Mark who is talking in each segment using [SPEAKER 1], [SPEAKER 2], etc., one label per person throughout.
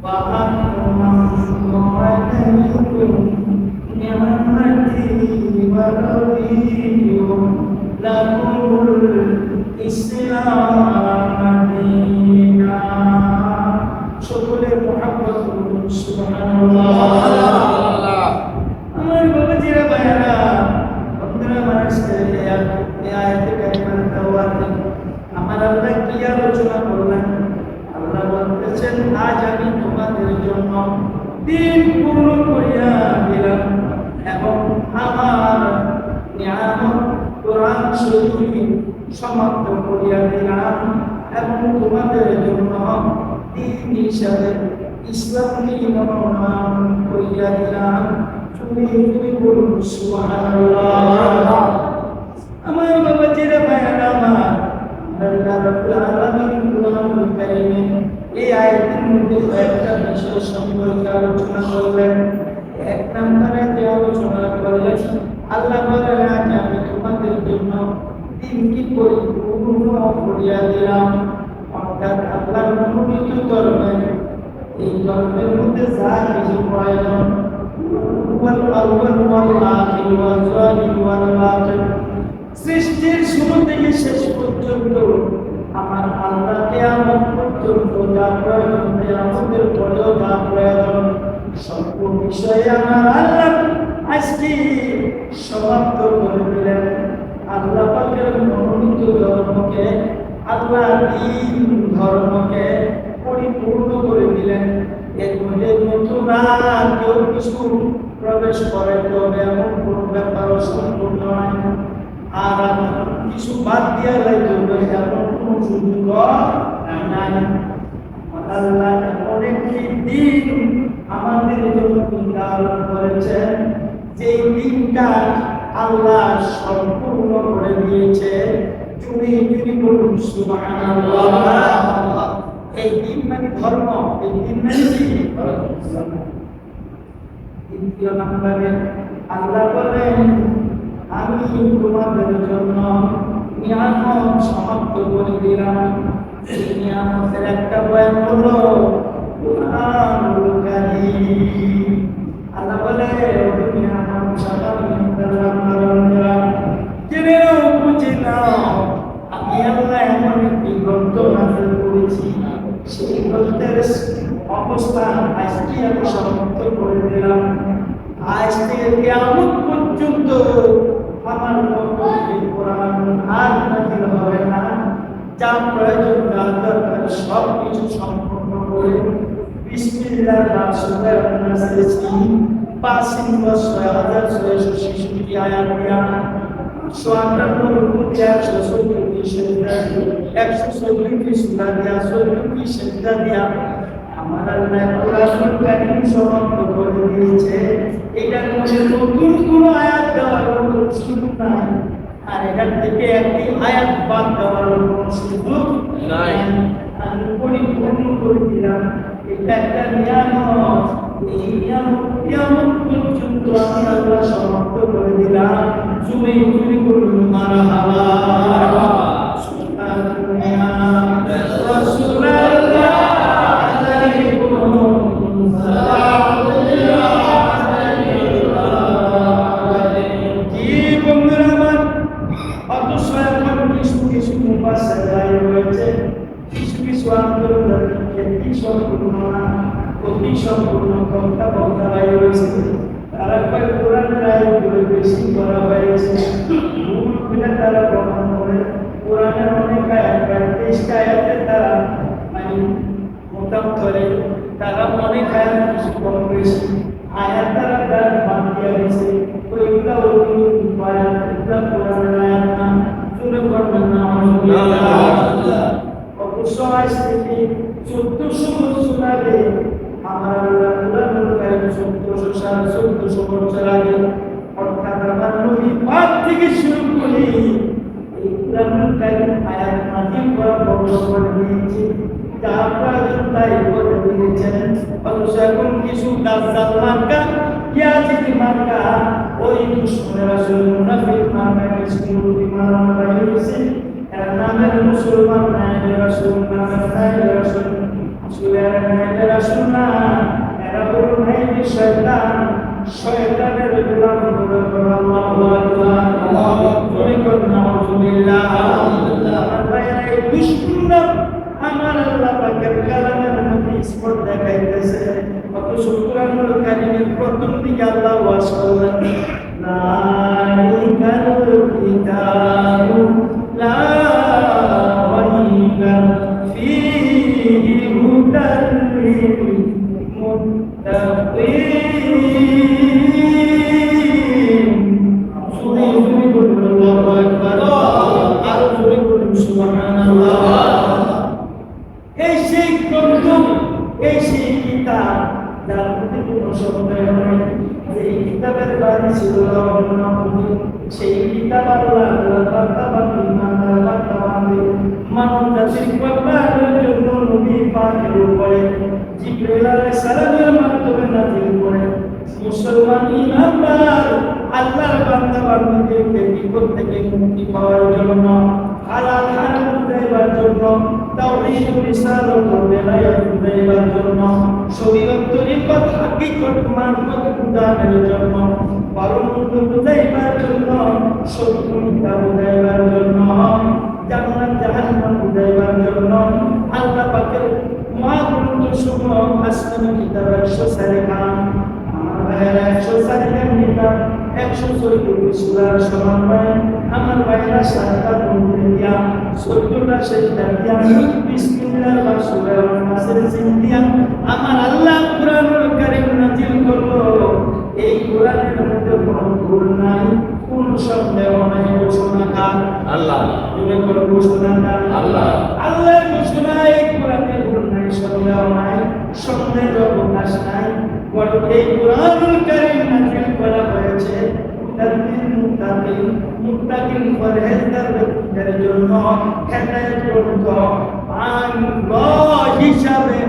[SPEAKER 1] وأتممت عليكم نعمتي ورضيت لكم الإسلام دينا সকলে মুহাব্বত করুন সুবহানাল্লাহ। আমার বাবাজিরা ভাইরা বন্ধুরা মানুষ এই আয়াতে কারিমার দাওয়াত আমার আল্লাহ কি আলোচনা করলেন। আল্লাহ বলতেছেন আজ আমি তোমাদের জন্য দিন পূর্ণ করিয়া দিলাম এবং আমার নিয়ামত কোরআন শরীফ সমাপ্ত করিয়া দিলাম এবং তোমাদের জন্য দিন হিসাবে ইসলামকে মনোনয়ন করিয়া দিলাম। তুমি বলুন সুবহানাল্লাহ। আমার বাবাজিরা ভাইরা আমার আল্লাহ রাব্বুল আলামিন কোরআনুল কারীমে এই আয়াতের মধ্যে কয়েকটা বিষয় সম্পর্কে আলোচনা করলেন। এক নম্বরে যে আলোচনা করলেন আল্লাহ বলেন আজ আমি তোমাদের জন্য দিনকে পরিপূর্ণ করিয়া দিলাম। অর্থাৎ আল্লাহর মনোনীত ধর্মের এই ধর্মের মধ্যে যা কিছু প্রয়োজন সৃষ্টির শুরু থেকে শেষ পর্যন্ত আমার আল্লাহ কিয়ামত পর্যন্ত যা প্রয়োজন কিয়ামতের পরেও যা প্রয়োজন সব বিষয়ে আমার আল্লাহ আজকে সমাপ্ত করে দিলেন। আল্লাহ পাকের মনোনীত ধর্মকে আল্লাহ দ্বীন ধর্মকে পরিপূর্ণ করে দিলেন। এর মধ্যে নতুন আর কেউ কিছু প্রবেশ করে তবে এমন কোনো ব্যাপারও সম্পূর্ণ নয়। আর কিছু বাদ দিয়া যাইতে হবে এমন কোনো সুযোগ নাই। আল্লাহ এমন একটি দিন আমাদের জন্য নির্ধারণ করেছেন যে দিনটা আল্লাহ সম্পূর্ণ করে দিয়েছে। তুমি বলুন সুবহানাল্লাহ। এই দিন মানে ধর্ম, এই দিন মানে কি? দ্বিতীয় নম্বরে আল্লাহ বলেন আমি তোমাদের জন্য নিয়ামত সমাপ্ত করে দিলাম। এই নিয়ামতের একটা বয়ান হলো কুরআনুল কারীম। আল্লাহ বলে নিয়ামত সাধারণ জেনেও বুঝে নাও আমি আল্লাহ এমন একটি গ্রন্থ নাযিল করেছি সেই গ্রন্থের অবস্থান আজকে আমি সমাপ্ত করে দিলাম। আজ থেকে কিয়ামত পর্যন্ত আমার পক্ষ থেকে কোরআন আর নাযিল হবে না। যা প্রয়োজন যা দরকার সব কিছু সম্পূর্ণ করে বিসমিল্লাহির রাসূলের নামে 5 নম্বর 6666 আয়াত দিয়া 58 রুকু দিয়া 134 সেজদা 134 সুরা দিয়া 134 সেজদা দিয়া আমার আল্লাহ কোরআনুল কারীম সমাপ্ত করে দিয়েছে। এটার মধ্যে নতুন কোনো আয়াত দেওয়ার কোনো সুযোগ নাই। আর এটার থেকে একটি আয়াত বাদ দেওয়ার কোনো সুযোগ নাই। আমি পরিপূর্ণ করে দিলাম। এটা একটা নিয়ামত। এই নিয়ামত কিয়ামত পর্যন্ত আমি আল্লাহ সমাপ্ত করে দিলাম। তুমি বলুন মারহাবা। সম্পূর্ণ কথা বলতে হয়েছে। তারা কয় কোরআন রায়গুলো বেশি করা হয়েছে। মূল কিনা তারা প্রমাণ করে কোরআনের অনেক আয়াত 23টা আয়াতে তারা মানে মোতাম করে তারা অনেক আয়াত কিছু কম করেছে। আয়াত তারা তার বাদ দিয়া হয়েছে। ওইগুলা আয়াত এগুলা কোরআনের আয়াত না। শুনে করবেন না অবশ্য আজ থেকে 1400 বছর আগে আমার আল্লাহ কোরআনুল কারীম 1400 বছর আগে অর্থাৎ আমার নবী পাক থেকে শুরু করে এই কোরআনুল কারীম আয়াত নাযিল করা বন্ধ করে দিয়েছে। যা প্রয়োজন তাই করে দিয়েছেন। অথচ এখন কিছু দাজ্জাল মার্কা ইয়াজিদ মার্কা ওই দুশমনের রাসূল মুনাফিক মার্কা কিছু বিমান রয়েছে। এর নামের মুসলমান নাই রাসূল নামের নাই রাসূল আসলে নাই রাসূল না শয়তানের গোলাম করে আল্লাহু আকবার তুমি কোন নাউজুবিল্লাহ আমার ভাইরা এই দুশমনরা আমার আল্লাহ পাকের কালামের মধ্যে স্পষ্ট দেখাইতেছে অথচ কুরআনুল কারীমের প্রথম দিকে আল্লাহ ওয়াজ করলেন লাইকাল কিতাবু লা রাইবা ফীহি হুদাল লিল মুত্তাকিন সুবহানাল্লাহু আল্লাহু আকবার আর জোরে বলুন সুবহানাল্লাহ এই সেই গ্রন্থ এই সেই কিতাব যার মধ্যে কোনো সন্দেহ নেই যে এই কিতাবের বাণী ছিল সেই কিতাব আল্লাহ মানব জাতির কল্যাণের জন্য নবী পাকের উপরে জিবরাইল আলাইহিস সালামের মাধ্যমে নাযিল করে মুসলমান ইমানদার আল্লাহর বান্দা বান্দীদেরকে বিপদ থেকে মুক্তি পাওয়ার জন্য হালাল হারাম দেবার জন্য তাওহীদ রিসালাত বেলায়াত দেবার জন্য শরীয়ত তরিকত হাকিকত মারফত দানের জন্য পারমন্ত বুঝাইবার জন্য সত্য মিথ্যা বুঝাইবার জন্য জান্নাত জাহান্নাম বুঝাইবার জন্য আল্লাহ পাকের মহাগ্রন্থ সমূহ আসমানি কিতাব 104 খান আমার 104 খান কিতাব 114 সূরার সমন্বয়ে আমার ভাইরা সাতটা বন্ধু দিয়া 14টা সেজদা দিয়া বিসমিল্লাহ বা সূরা নাসের জিন্দিয়া আমার আল্লাহ কুরআনুল কারীম নাযিল করলো এই কুরআনের মধ্যে কোনো ভুল নাই কোন সন্দেহ নাই ঘোষণা কার আল্লাহ তুমি কোন ঘোষণা কার আল্লাহ আল্লাহর ঘোষণা এই কুরআনে ভুল নাই সন্দেহ নাই সন্দেহের অবকাশ নাই বরং এই কুরআনুল কারীম নাযিল করা হয়েছে মুত্তাকিন পরহেজগারদের জন্য হেদায়েত গ্রন্থ আল্লাহ হিসাবে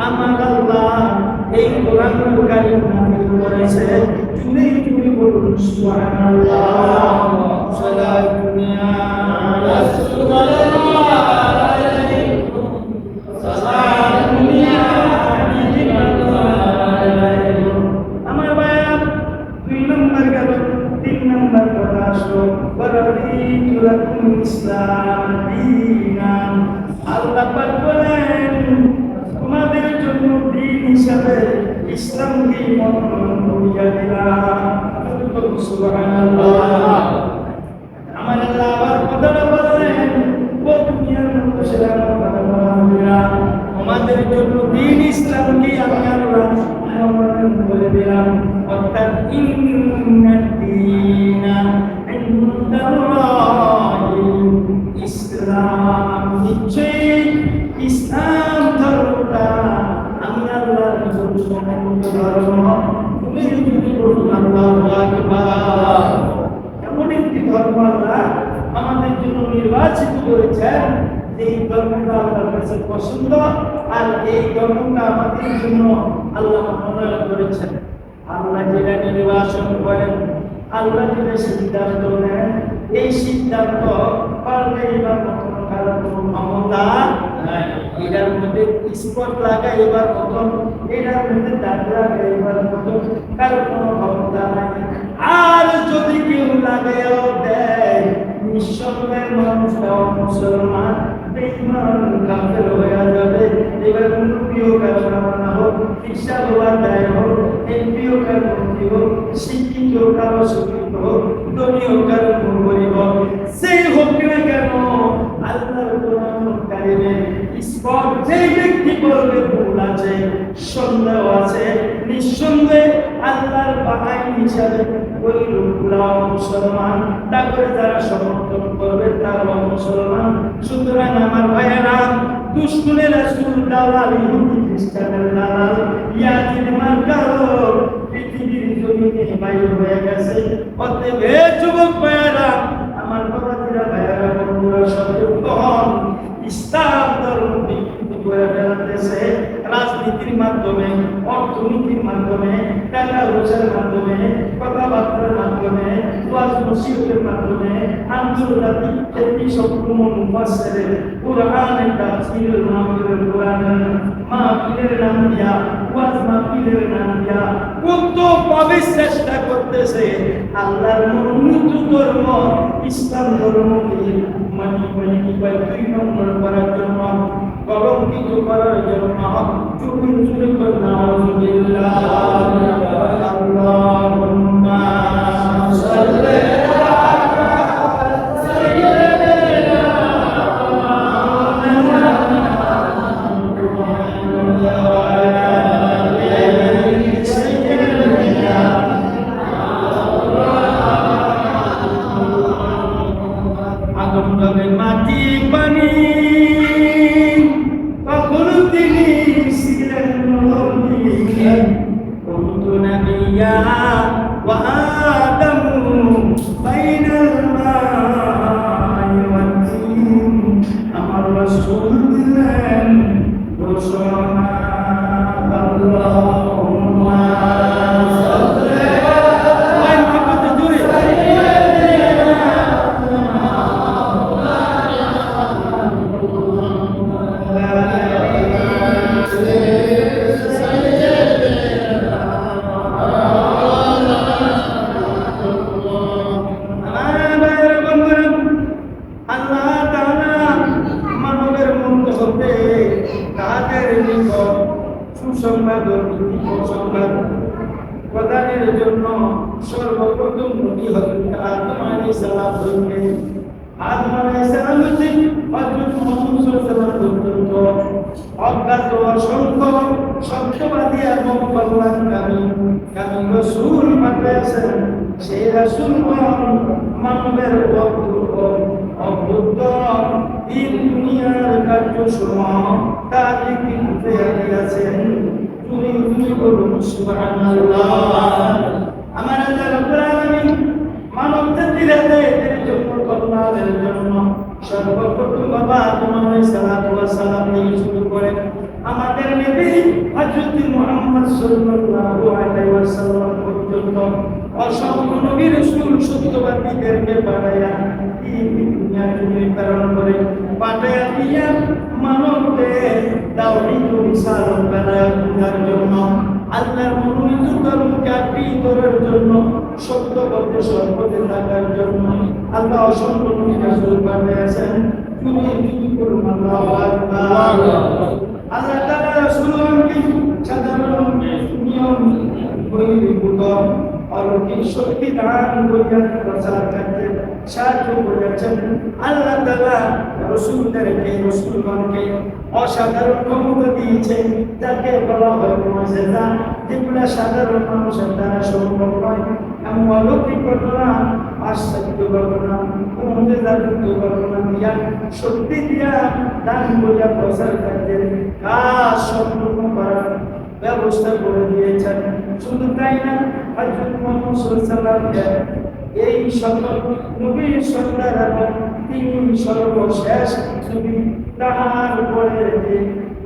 [SPEAKER 1] আমার আল্লাহ এই কুরআনুল কারীম নাযিল করেছে তুমি বলুন সুবহানাল্লাহ সালাতুন আলা রাসূলিল্লাহ সালাতুন আমার ভাইয়া 2 নম্বর গেল 3 নম্বর কথা আসলো ওয়ারাদিতু লাকুম ইসলাম দীনান আল্লাহ পাক বলেন তোমাদের জন্য দ্বীন হিসাবে ইসলামকে মনোনীত করিয়া দিলাম সুবহানাল্লাহ আমার আল্লাহ আবার কথাটা বলেন ও দুনিয়ার মানুষেরা আমাদের জন্য দ্বীন ইসলামকে আমি আল্লাহ মনোনীত করে দিলাম অর্থাৎ ইন্নাদ দীনা ইনদাল্লাহিল ইসলাম নিশ্চয়ই ইসলাম ধর্মটা আমি আল্লাহর জন্য ধর্ম তুমি যদি বলুন আল্লাহু আকবার এমন একটি ধর্ম আল্লাহ আমাদের জন্য নির্বাচিত করেছেন এই ধর্মটা আল্লাহর কাছে পছন্দ আর এই ধর্মটা আমাদের জন্য আল্লাহ মনোনীত করেছেন আল্লাহ যেটা নির্বাচন করেন আল্লাহ যেটা সিদ্ধান্ত নেন এই সিদ্ধান্ত পাল্টে এবার কারণ ক্ষমতা নাই এটার মধ্যে স্পট লাগাইবার মতন এটার মধ্যে দাগ লাগাইবার মতন কারো কোনো ক্ষমতা নাই আর যদি কেউ লাগাইও দেয় নিঃসন্দেহে মানুষটাও মুসলমান বেঈমান কাফের হয়ে যাবে এবার মুরব্বীও কারণ না হোক শিক্ষা হওয়ার দায় হোক এমপিও কারণ মন্ত্রী হোক শিক্ষিত কারো শিক্ষিত হোক ধনীও কারো গরিব হোক সেই হোক না কেন আল্লাহর কোরআনুল কারীমে স্পষ্ট যে ব্যক্তি বলবে ভুল আছে সন্দেহ আছে নিঃসন্দেহে আল্লাহর আইন হিসাবে ওই লোকগুলা মুসলমান তারপরে যারা সমর্থন করবে তারা মুসলমান সুতরাং আমার ভাইয়েরা দুশ্মনের রাসূল দালাল ইহুদি খ্রিস্টানের দালাল ইয়াজিদ মার্কাও পৃথিবীর জমিনে বাইরে হয়ে গেছে অতএব হে যুবক ভাইয়েরা আমার বাবাজিরা ভাইয়েরা বন্ধুরা সতর্ক হন ইসলাম ধর্ম বিকৃত করে ফেলতেছে রাজনীতির মাধ্যমে অর্থনীতির মাধ্যমে টাকা পয়সার মাধ্যমে কথাবার্তার মাধ্যমে ওয়াজ নসিহতের মাধ্যমে আন্তর্জাতিক খ্যাতি সম্পূর্ণ মুফাসসির কোরআনের তাফসীরের মাহফিলের কোরআনের মাহফিলের নাম দিয়া ওয়াজ মাহফিল দিলেন না দিয়া কত ভাবে চেষ্টা করতেছে আল্লাহর মনোনীত ধর্ম ইসলাম ধর্মকে মানে কি বলে 2 নম্বর করার জন্য কলঙ্কিত করার জন্য চুরি চুরি করে নাউজুবিল্লাহ আল্লাহুম্মা সাল্লি মাটি পানি কখনো তিনি ছিলেন কুনতু নাবিয়্যা ওয়া আদামু বাইনাল মাই ওয়াত তিন আমার রাসূল দিলেন ঘোষণা আল্লাহুম্মা সুসংবাদ সংবাদ প্রদানের জন্য সর্বপ্রথম নবী হযরত আদম আলাইহিস সালাম হইলেন। আদম আলাইহিস সালাম হইতে হযরত মুহাম্মদ সাল্লাল্লাহু আলাইহি ওয়াসাল্লাম পর্যন্ত অজ্ঞাত অসংখ্য সত্যবাদী এবং কল্যাণকামী রাসূল পাঠিয়েছেন। সেই রাসূলগণ মানবের অভ্যুত দিন দুনিয়ার কার্যসমূহ তাদের কিন্তু দিয়েছেন। তুমি বলুন সুবহানাল্লাহ। আমার আল্লাহ রাব্বুল আলামিন মানব জাতির এদের জন্য কল্যাণের জন্য সর্বপ্রথম বাবা আদম আলাইহিস সালাম থেকে শুরু করে আমাদের নবী হযরত মুহাম্মদ সাল্লাল্লাহু আলাইহি ওয়াসাল্লাম পর্যন্ত অসংখ্য নবী রাসূল সত্যবাদীদেরকে পাঠায়া এই দুনিয়া জুড়ে প্রেরণ করে পাঠায়া দিয়া মানবদের তাওহীদ ও রিসালাত বানানোর জন্য আল্লাহর মনোনীত ধর্মকে আঁকড়ে ধরার জন্য সত্যপথে সর্বদা থাকার জন্য আল্লাহ অসংখ্য নবী রাসূল পাঠিয়েছেন। তুমি করুন আল্লাহু আকবার। আল্লাহ তাআলা রাসূলকে সাধারণ নিয়ম বহির্ভূত অলৌকিক শক্তি দান করিয়া প্রচার করতে সাহায্য করেছেন। আল্লাহ তাআলা রাসূলগণকে অসাধারণ ক্ষমতা দিয়েছেন, যাকে বলা হয় মুজিজা, যেগুলা সাধারণ মানুষের দ্বারা সম্ভব নয়। এমন অলৌকিক ঘটনা, আশ্চর্য ঘটনা, মুজিজাযুক্ত ঘটনা দিয়া শক্তি দিয়া দান করিয়া প্রচার করতে কাজ সম্পূর্ণ করার ব্যবস্থা করে দিয়েছেন। শুধু তাই না, হযরত মুহাম্মদ সাল্লাল্লাহু আলাইহি ওয়াসাল্লাম এই সকল নবীর সর্দার এবং তিনি সর্বশেষ নবী। তাহার উপরে যে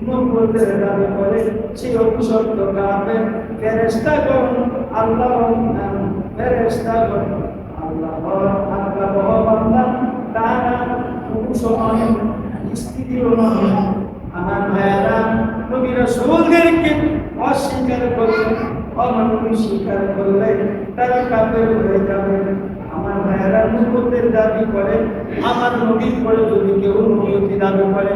[SPEAKER 1] নবুয়তের দাবি করে সেই অভিশপ্ত কাফের ফেরেশতাগণ ফেরেশতাগণ আল্লাহর বান্দা তারা পুরুষ নয়, স্ত্রীও নয়। আমার ভাইয়েরা, নবী রাসূলদেরকে অস্বীকার করলে, অমানবিক স্বীকার করলে তারা কাফের হয়ে যাবে। আমার ভাইয়েরা, নবুয়তের দাবি করে আমার নবীর পরে যদি কেউ নবুয়তি দাবি করে,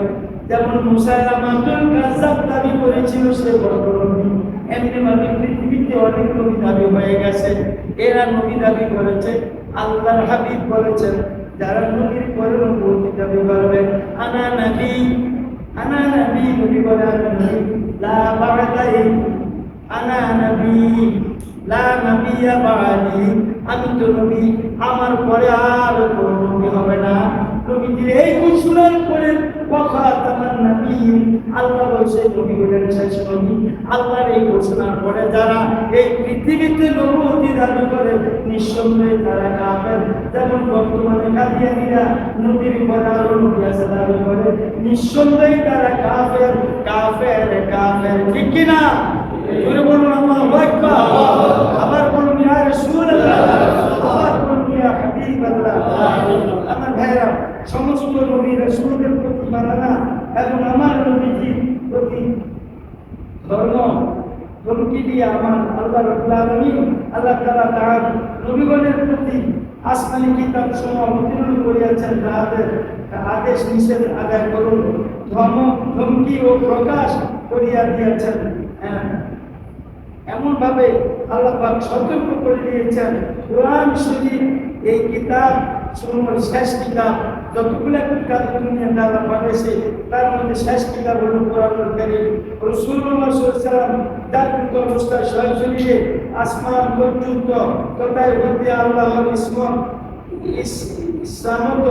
[SPEAKER 1] যেমন মুসাইলামাতুল কাযযাব দাবি করেছিল সে বড় নবী, এমনি ভাবে পৃথিবীতে অনেক নবী দাবি হয়ে গেছে। এরা নবী দাবি করেছে, আল্লাহর হাবিব বলেছেন যারা নবীর পরে নবুয়তি দাবি করবে আনা নবী নবী বলে লা বা'দাই, আনা নবী লা নবিয়্যা বা'দি, আমি তো নবী, আমার পরে আর কোনো নবী হবে না। নবীজির এই ঘোষণার পরে ওয়াখাতামান নবিয়্যিন, আল্লাহ বলেছে নবী হলেন শেষ নবী। আল্লাহর এই ঘোষণার পরে যারা এই পৃথিবীতে নবুয়তি দাবি করে নিঃসন্দেহে তারা কাফের। যেমন বর্তমানে কাদিয়ানীরা নবীর পরে আরো নবী আছে দাবি করে, নিঃসন্দেহে তারা কাফের কাফের কাফের। ঠিক কিনা? জোরে বলুন আল্লাহু আকবার। আবার বলুন ইয়া রাসূলুল্লাহ, আবার বলুন ইয়া হাবিবাল্লাহ। আমার ভাইরা, সমস্ত নবী রাসূলদের প্রতি মানা এবং আমার নবীজির প্রতি ধর্মকে মিডিয়া আমার আল্লাহ রাব্বুল আলামিন আল্লাহ তাআলা তার নবীগণের প্রতি আসমানি কিতাব সমূহ অবতীর্ণ করিয়াছেন, তাহাদের আদেশ নিষেধ আদায় করুন, ধমকি ও প্রকাশ করিয়া দিয়েছেন। এমন ভাবে আল্লাহ পাক সতর্ক করে দিয়েছেন। কোরআন শরীফ এই কিতাব সমূহ শেষ কিতাব, যতগুলো কিতাব দুনিয়াতে আল্লাহ পাঠিয়েছে তার মধ্যে শেষ কিতাব হল কোরআনুল কারীম। রাসূলুল্লাহ সাল্লাল্লাহু আলাইহি ওয়াসাল্লাম জাগ্রত অবস্থায় সরাসরি আসমান পর্যন্ত কোথায় হতে আল্লাহর ইসলামত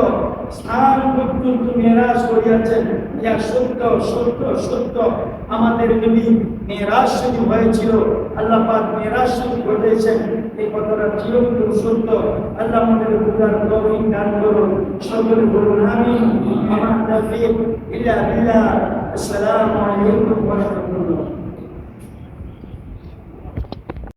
[SPEAKER 1] স্থান পর্যন্ত মেরাজ করিয়াছেন। ইয়া সত্য সত্য সত্য, আমাদের নবী মেরাজ শরীফ হয়েছিল, আল্লাহ পাক মেরাজ শরীফ ঘটেছেন, এই কথাটা চিরন্তন সত্য। আল্লাহ আমাদের বুঝার তৌফিক দান করুন, সকলে বলুন আমিন। আমা তাওফীক ইল্লা বিল্লাহ। আসসালামু আলাইকুম ওয়া রাহমাতুল্লাহ।